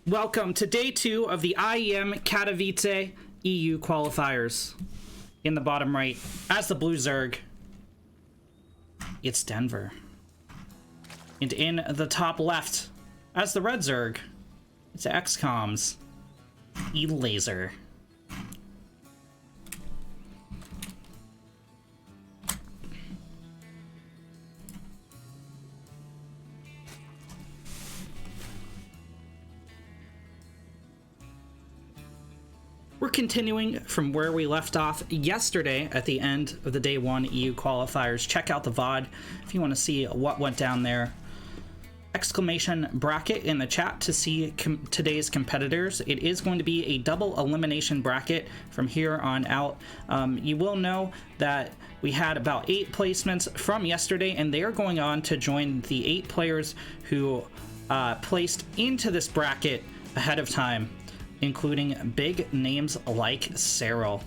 Welcome to day 2 of the IEM Katowice EU qualifiers. In the bottom right, as the blue Zerg, it's Denver. And in the top left, as the red Zerg, it's XCOM's Elazer. We're continuing from where we left off yesterday at the end of the day 1 EU qualifiers. Check out the VOD if you want to see what went down there. Exclamation bracket in the chat to see today's competitors. It is going to be a double elimination bracket from here on out. You will know that we had about 8 placements from yesterday, and they are going on to join the 8 players who placed into this bracket ahead of time, including big names like Cyril.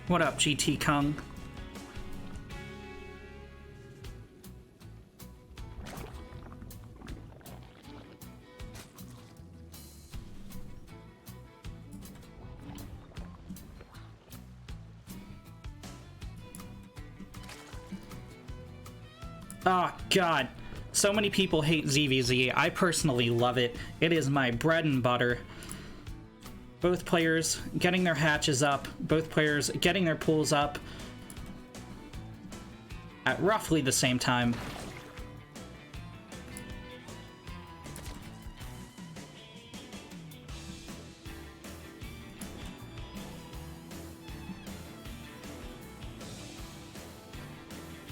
What up, GT Kung? Oh, God. So many people hate ZVZ. I personally love it. It is my bread and butter. Both players getting their hatches up. Both players getting their pools up at roughly the same time.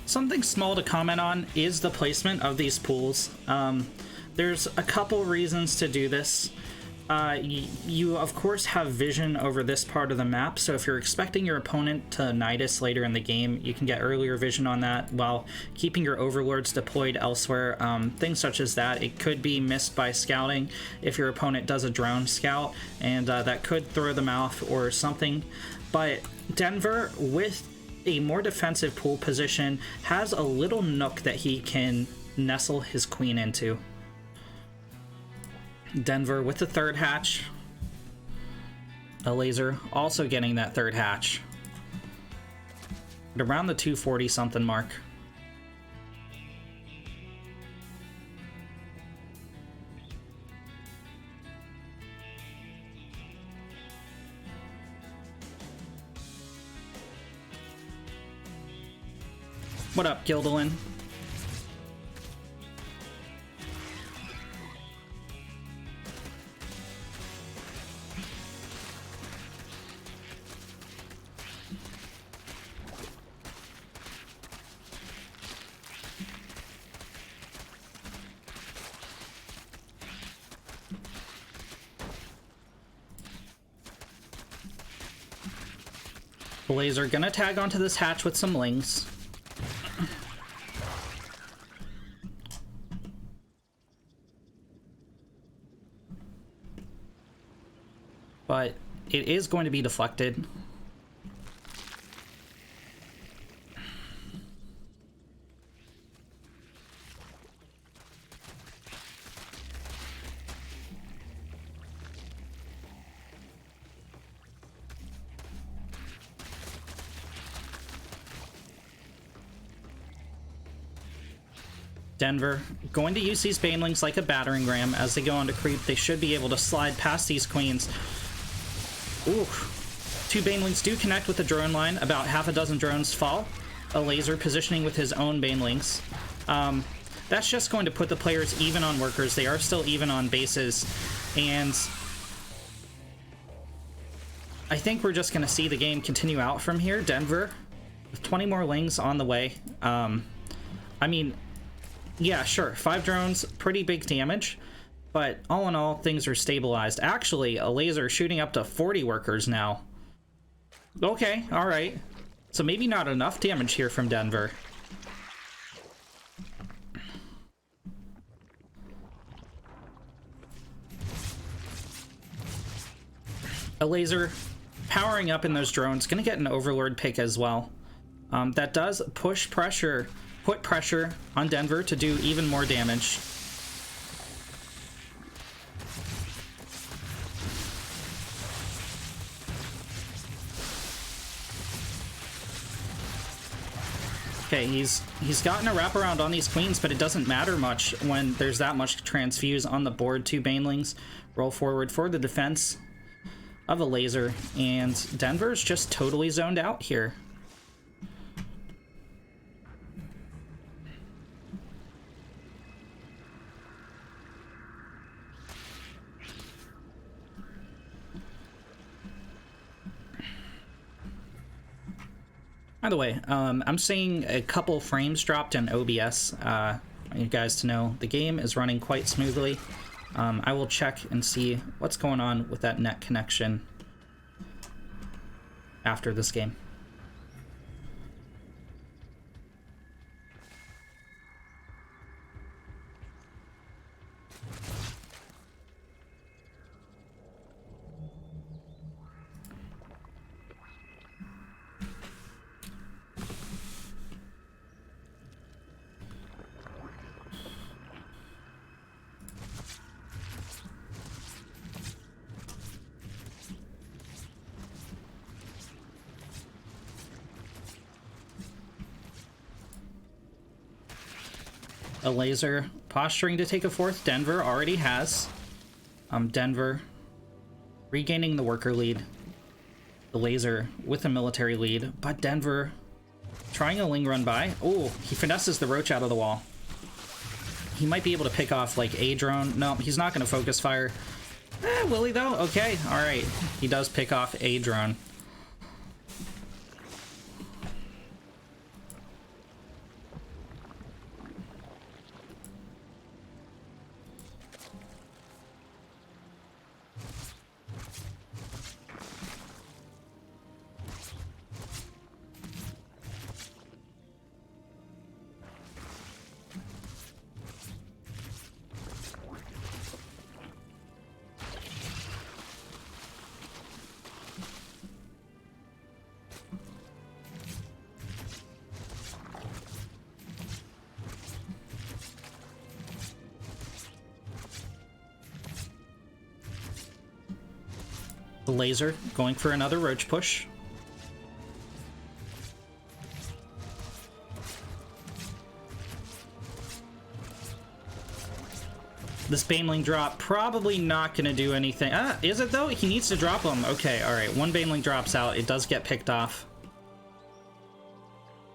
Something small to comment on is the placement of these pools. There's a couple reasons to do this. You of course have vision over this part of the map, so if you're expecting your opponent to Nidus later in the game, you can get earlier vision on that while keeping your overlords deployed elsewhere. Things such as that. It could be missed by scouting if your opponent does a drone scout, and that could throw them off or something. But Denver, with a more defensive pool position, has a little nook that he can nestle his queen into. Denver with the third hatch. Elazer also getting that third hatch at around the 240 something mark. What up, Gildalin? Elazer gonna tag onto this hatch with some lings. But it is going to be deflected. Denver going to use these banelings like a battering ram. As they go on to creep, they should be able to slide past these queens. Ooh. 2 banelings do connect with the drone line. About half a dozen drones fall. Elazer positioning with his own banelings. That's just going to put the players even on workers. They are still even on bases. And I think we're just going to see the game continue out from here. Denver with 20 more lings on the way. I mean, yeah, sure. 5 drones, pretty big damage. But all in all, things are stabilized. Actually, Elazer shooting up to 40 workers now. Okay, alright. So maybe not enough damage here from Denver. Elazer powering up in those drones, gonna get an Overlord pick as well. That does put pressure on Denver to do even more damage. Okay, he's gotten a wraparound on these queens, but it doesn't matter much when there's that much transfuse on the board. 2 banelings roll forward for the defense of Elazer, and Denver's just totally zoned out here. By the way, I'm seeing a couple frames dropped in OBS. I want you guys to know the game is running quite smoothly. I will check and see what's going on with that net connection after this game. Elazer posturing to take a 4th. Denver already has. Denver regaining the worker lead. Elazer with a military lead, but Denver trying a Ling run by. Oh, he finesses the roach out of the wall. He might be able to pick off like a drone. No, he's not going to focus fire. Will he though? Okay, all right. He does pick off a drone. Elazer going for another roach push. This Baneling drop probably not going to do anything. Is it though? He needs to drop them. Okay, all right. 1 Baneling drops out. It does get picked off.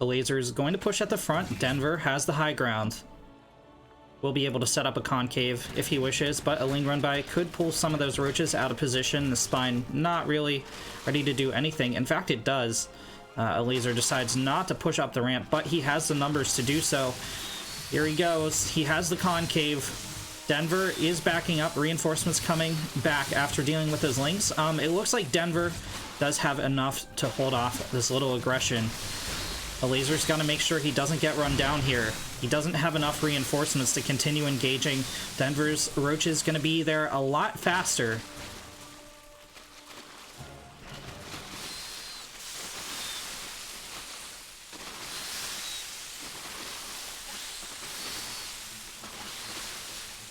Elazer is going to push at the front. Denver has the high ground. Will be able to set up a concave if he wishes, but a Ling run by could pull some of those roaches out of position. The spine not really ready to do anything. In fact, it does. Elazer decides not to push up the ramp, but he has the numbers to do so. Here he goes. He has the concave. Denver is backing up. Reinforcements coming back after dealing with those Lings. It looks like Denver does have enough to hold off this little aggression. Elazer's got to make sure he doesn't get run down here. He doesn't have enough reinforcements to continue engaging. Denver's roach is going to be there a lot faster.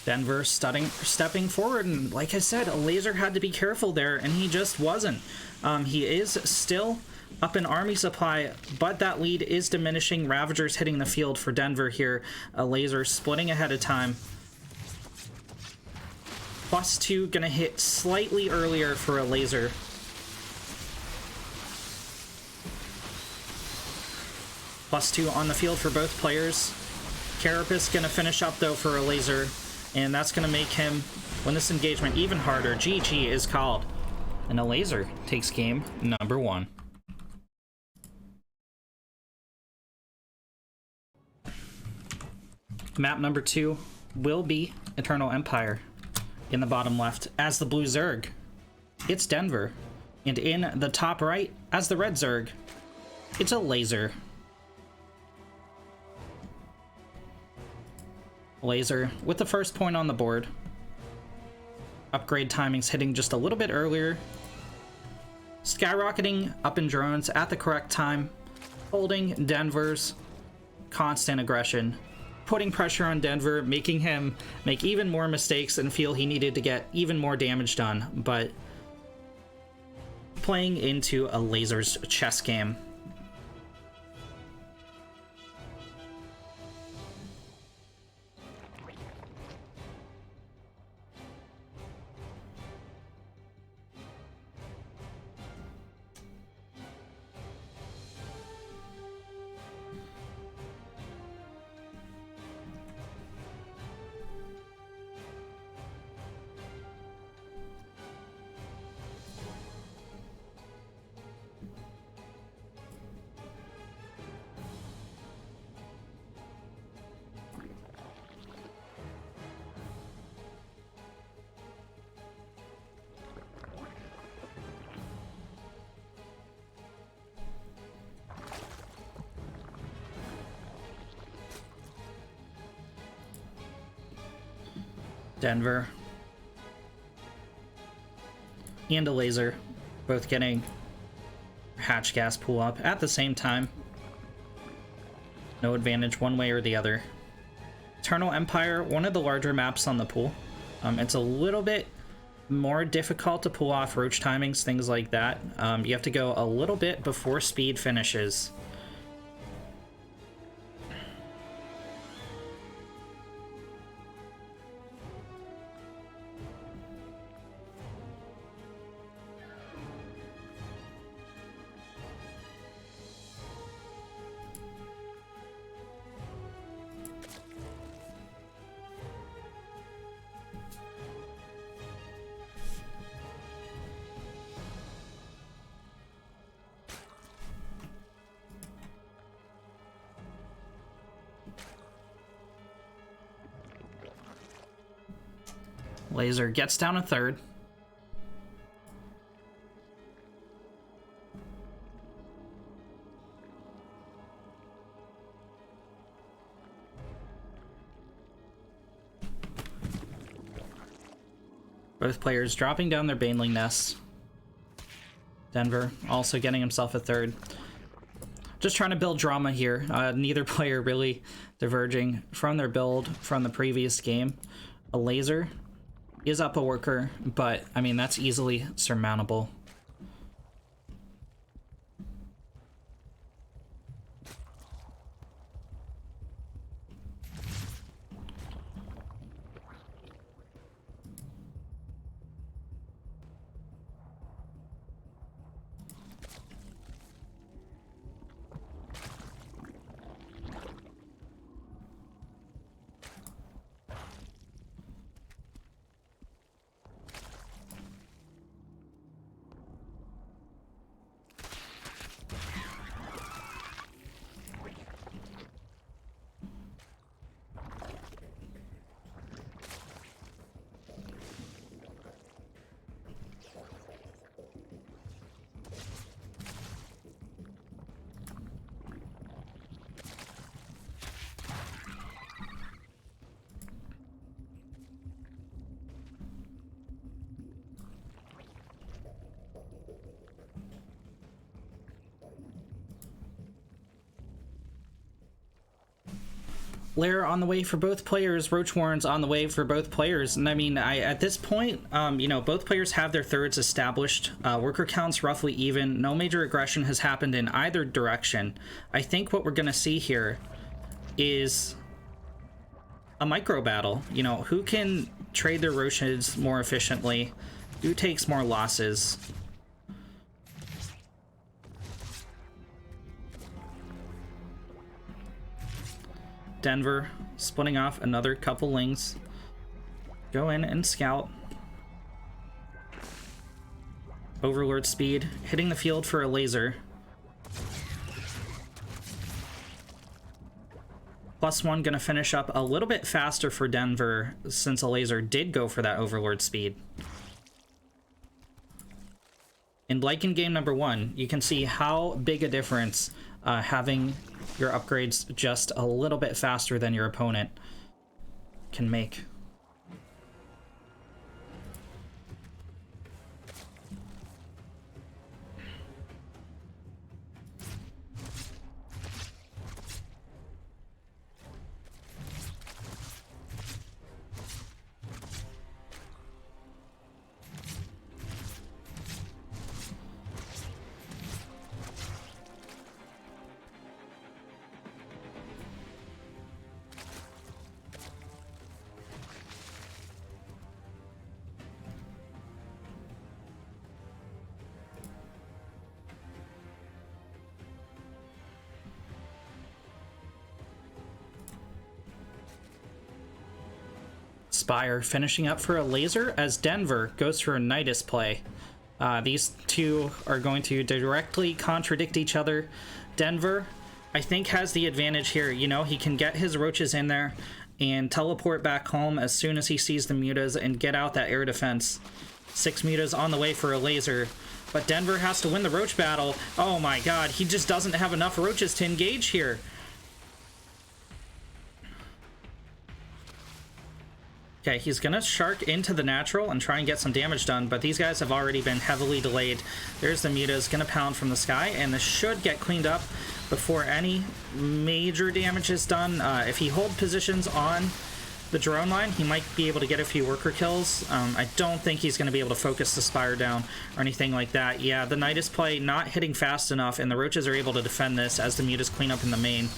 Denver stepping forward, and like I said, Elazer had to be careful there, and he just wasn't. He is still up in army supply, but that lead is diminishing. Ravagers hitting the field for Denver here. Elazer splitting ahead of time. +2 gonna hit slightly earlier for Elazer. +2 on the field for both players. Carapace gonna finish up though for Elazer, and that's gonna make him win this engagement even harder. GG is called, and Elazer takes game number 1. Map number 2 will be Eternal Empire. In the bottom left as the blue Zerg, it's Denver. And in the top right as the red Zerg, it's Elazer. Elazer with the first point on the board. Upgrade timings hitting just a little bit earlier skyrocketing up in drones at the correct time, holding Denver's constant aggression, putting pressure on Denver, making him make even more mistakes and feel he needed to get even more damage done, but playing into Elazer's chess game. Denver and Elazer both getting hatch gas pull up at the same time. No advantage one way or the other. Eternal Empire, one of the larger maps on the pool. It's a little bit more difficult to pull off roach timings, things like that. You have to go a little bit before speed finishes. Elazer gets down a third. Both players dropping down their Baneling nests. Denver also getting himself a third. Just trying to build drama here. Neither player really diverging from their build from the previous game. Elazer is up a worker, but I mean, that's easily surmountable. Lair on the way for both players, Roach Warrens on the way for both players, and I mean, at this point, you know, both players have their thirds established, worker counts roughly even, no major aggression has happened in either direction. I think what we're gonna see here is a micro battle. You know, who can trade their Roaches more efficiently, who takes more losses. Denver splitting off another couple lings. Go in and scout. Overlord speed hitting the field for Elazer. +1 gonna finish up a little bit faster for Denver since Elazer did go for that Overlord speed. And like in game number 1, you can see how big a difference having your upgrades just a little bit faster than your opponent can make. Spire, finishing up for Elazer as Denver goes for a Nidus play. These two are going to directly contradict each other. Denver, I think, has the advantage here. You know, he can get his roaches in there and teleport back home as soon as he sees the mutas and get out that air defense. 6 mutas on the way for Elazer, but Denver has to win the roach battle. Oh my god, he just doesn't have enough roaches to engage here. Okay, he's gonna shark into the natural and try and get some damage done, but these guys have already been heavily delayed. There's the mutas, gonna pound from the sky, and this should get cleaned up before any major damage is done. If he holds positions on the drone line, he might be able to get a few worker kills. I don't think he's going to be able to focus the Spire down or anything like that. Yeah, the Nidus play not hitting fast enough, and the roaches are able to defend this as the mutas clean up in the main.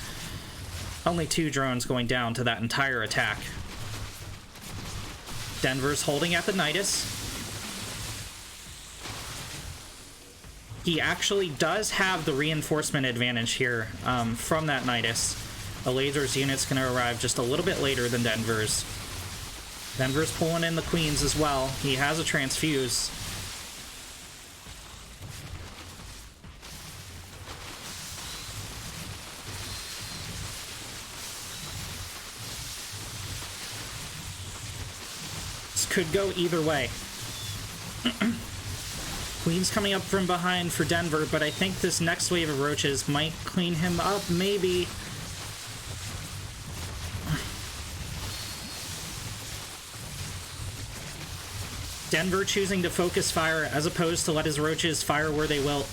Only 2 drones going down to that entire attack. Denver's holding at the Nidus. He actually does have the reinforcement advantage here from that Nidus. Elazer's unit's going to arrive just a little bit later than Denver's. Denver's pulling in the queens as well. He has a transfuse. This could go either way. Queen's coming up from behind for Denver, but I think this next wave of roaches might clean him up, maybe. Denver choosing to focus fire as opposed to let his roaches fire where they will.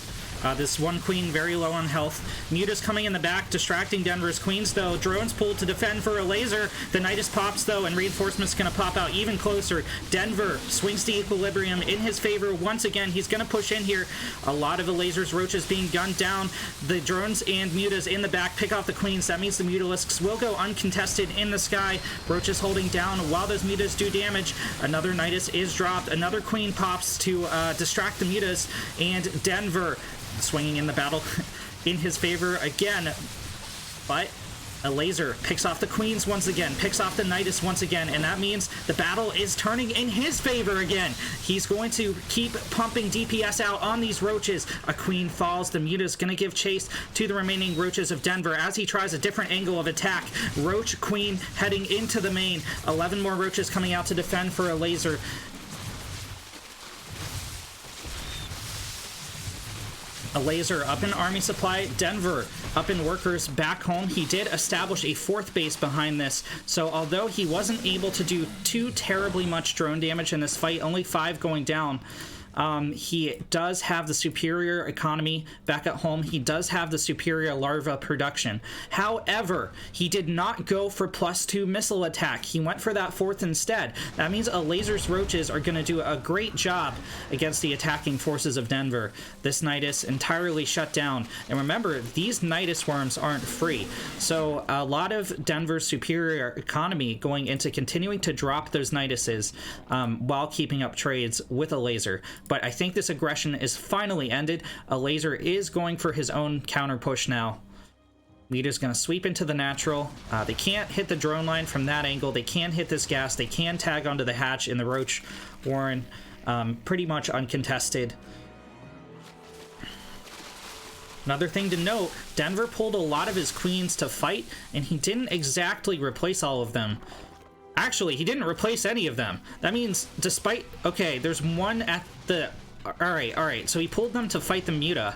This one queen very low on health. Muta's coming in the back, distracting Denver's queens, though. Drones pulled to defend for Elazer. The Nidus pops, though, and reinforcements going to pop out even closer. Denver swings to equilibrium in his favor once again. He's going to push in here. A lot of Elazer's roaches being gunned down. The drones and mutas in the back pick off the queens. That means the mutalisks will go uncontested in the sky. Roaches holding down while those mutas do damage. Another Nidus is dropped. Another queen pops to distract the mutas, and Denver swinging in the battle in his favor again, but Elazer picks off the queens once again, picks off the Nidus once again, and that means the battle is turning in his favor again. He's going to keep pumping DPS out on these roaches. A queen falls. The muta's going to give chase to the remaining roaches of Denver as he tries a different angle of attack. Roach queen heading into the main. 11 more roaches coming out to defend for Elazer. Elazer up in army supply, Denver up in workers back home. He did establish a 4th base behind this, so although he wasn't able to do too terribly much drone damage in this fight, only 5 going down, he does have the superior economy back at home. He does have the superior larva production. However, he did not go for +2 missile attack. He went for that 4th instead. That means Elazer's roaches are going to do a great job against the attacking forces of Denver. This Nidus entirely shut down. And remember, these Nidus worms aren't free. So a lot of Denver's superior economy going into continuing to drop those Niduses while keeping up trades with Elazer. But I think this aggression is finally ended. Elazer is going for his own counter push now. Muta's going to sweep into the natural. They can't hit the drone line from that angle. They can hit this gas. They can tag onto the hatch in the Roach Warren. Pretty much uncontested. Another thing to note, Denver pulled a lot of his queens to fight, and he didn't exactly replace all of them. Actually, he didn't replace any of them. That means despite... Okay, there's one at the... Alright. So he pulled them to fight the Muta.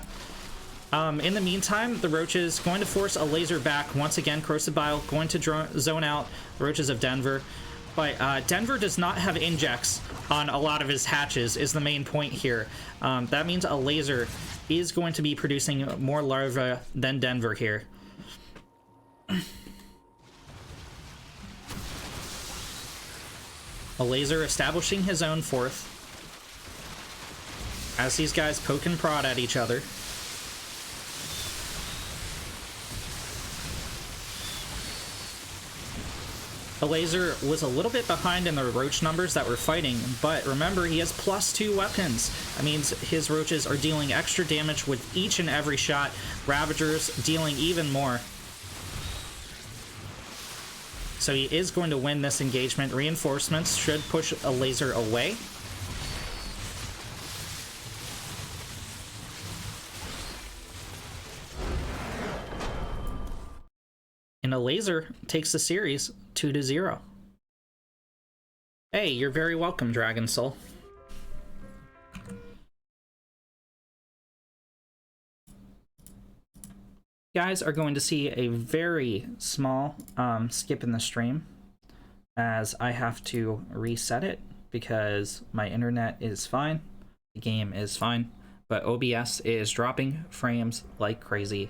In the meantime, the Roaches going to force Elazer back. Once again, Corrosive Bile going to zone out the Roaches of Denver. But Denver does not have injects on a lot of his hatches, is the main point here. That means Elazer is going to be producing more larvae than Denver here. Elazer establishing his own 4th as these guys poke and prod at each other. Elazer was a little bit behind in the roach numbers that were fighting, but remember, he has +2 weapons. That means his roaches are dealing extra damage with each and every shot. Ravagers dealing even more. so he is going to win this engagement. Reinforcements should push Elazer away. And Elazer takes the series 2-0. Hey, you're very welcome, Dragon Soul. You guys are going to see a very small skip in the stream as I have to reset it because my internet is fine, the game is fine, but OBS is dropping frames like crazy